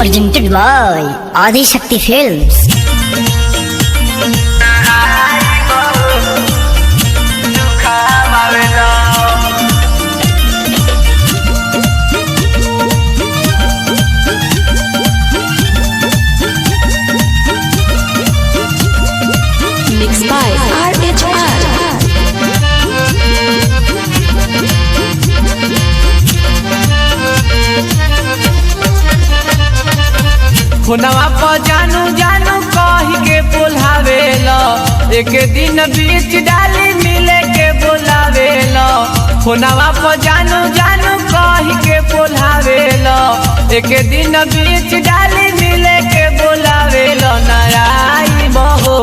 presented by Adi Shakti Films. Mixed by RHR. हुनवा पर जानू जानू कही के बोलावेला, एक दिन बीच डाली मिले के बोलावेला। हुनवा पर जानू जानू कही के बोलावेला, एक दिन बीच डाली मिले के बोलावेला। ना आई बहो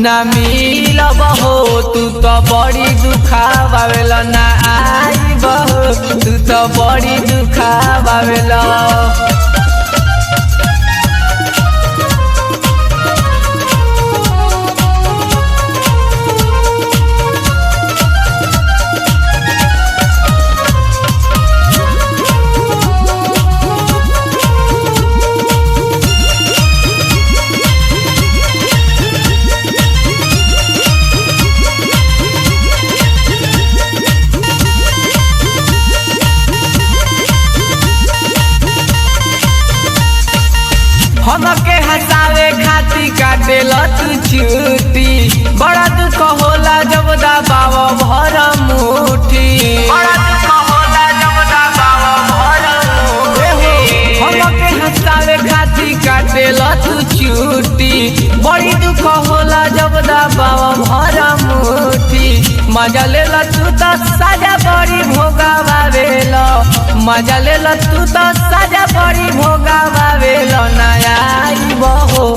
ना मिल बहो, तू तो बड़ी दुखावेला। ना आई बहो तू तो बड़ी दुखावेला। हमके हंसावे खाती काटेला तू चूटी, बड़ा दुख होला जब दबाव भर मुठी। बड़ा दुख होला जब दबाव भर मुठी। हमके हंसावे खाती काटेला तू चूटी, बड़ी दुख होला जब दबाव भर मुठी। मजा लेला तू तो साजा बड़ी भोगावेला, मजा लेला तू तो साजा बड़ी भोगावेला। नया बहो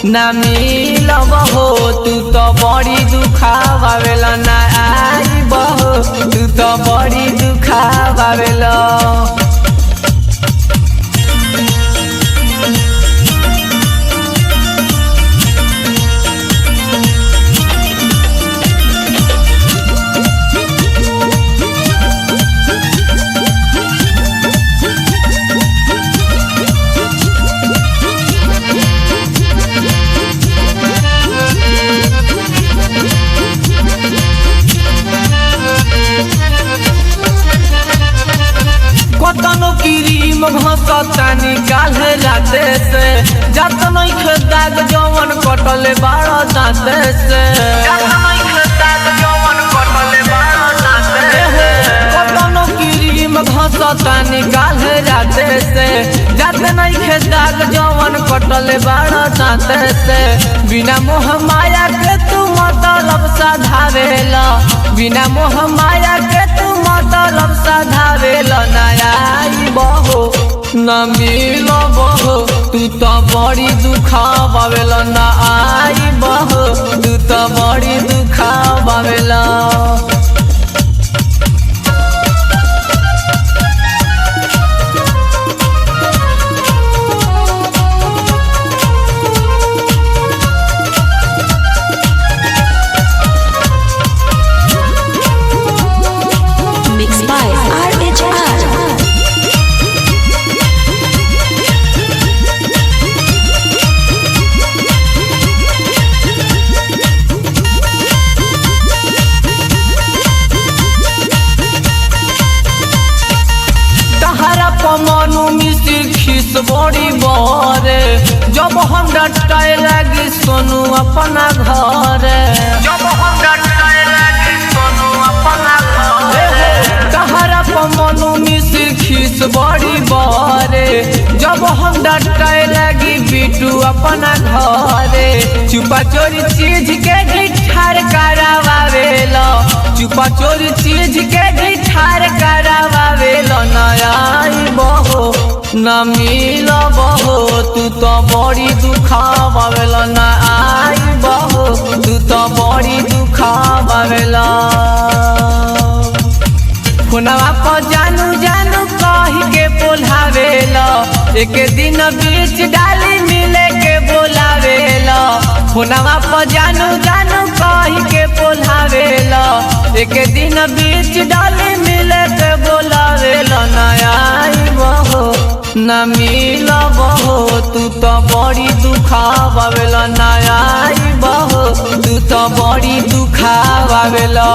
ना मिल बहो, तू तो बड़ी दुखावेला। ना आई बहो तू तो बड़ी दुखावेला। कतनो क्रीम घसता निकाल जाते से, जतनो दाग जवन कटले बारह दाते से। कतनो क्रीम घसता निकाल जाते से, जतनो दाग जवन कटले बारह दाते से। बिना मोह माया के तू मतलब साधावेला, बिना मोह माया के तू मतलब साधावेला। नया बहो न मिल बहो, तू तो बड़ी दुखावेला। ना आई बहो तू तो बड़ी दुखावेला। Mixed by RHR. मनु मिश्र खीस बड़ी बरे, जब हम डटाए लगी सोनू अपना घर। जब हम डटाए लगी सोनू अपना घर। तहरा मनु मिश्र खीस बड़ी बरे, जब हम डटाए लगी बिटू अपना घरे। चुपा चोरी चीज के ढिठार करावेला, चुपा चोरी चीज के ढिठार करावेला। नया बहो न मिल बहो, तू तो बड़ी दुखावेला। ना आई बहो तू तो बड़ी दुखावेला। हुनवा पर जानू जानू कही के बोलावेला, एक दिन बीच डाली मिले के बोलावेला। हुनवा पर जानू जानू कही के बोलावेला, एक दिन बीच डाली मिले के बोलावेला। नया बहो न मिलब हो तू तो बड़ी दुखावेला ना आइब हो तू तो बड़ी दुखावेला।